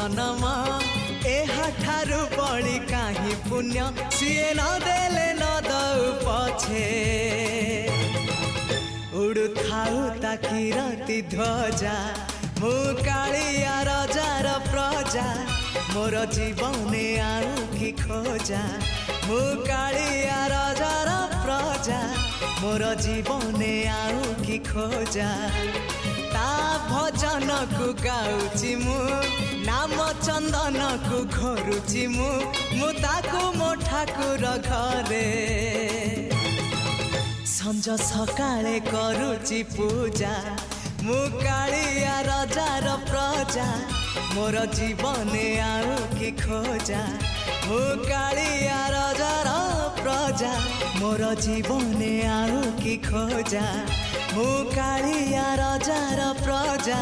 जन्म एहाठारु बड़ी काहि पुण्य सीए न देले न दउ पछे उड़ु थाउ ताकि राति ध्वजा मु कालिया रजार प्रजा मोर जीवने आउ कि खोजा मु कालिया रजार प्रजा मोर जीवने आउ कि खोजा ता भजन को गाउची मु नाम चंदन को घोरुची मु ताकू मो ठाकुर घरे संज सकाळे करूची पूजा मु कालिया रजार प्रजा मोर जीवने आउ कि खोजा मु कालिया रजार प्रजा मोर जीवने आउ कि खोजा मु कालिया रजार प्रजा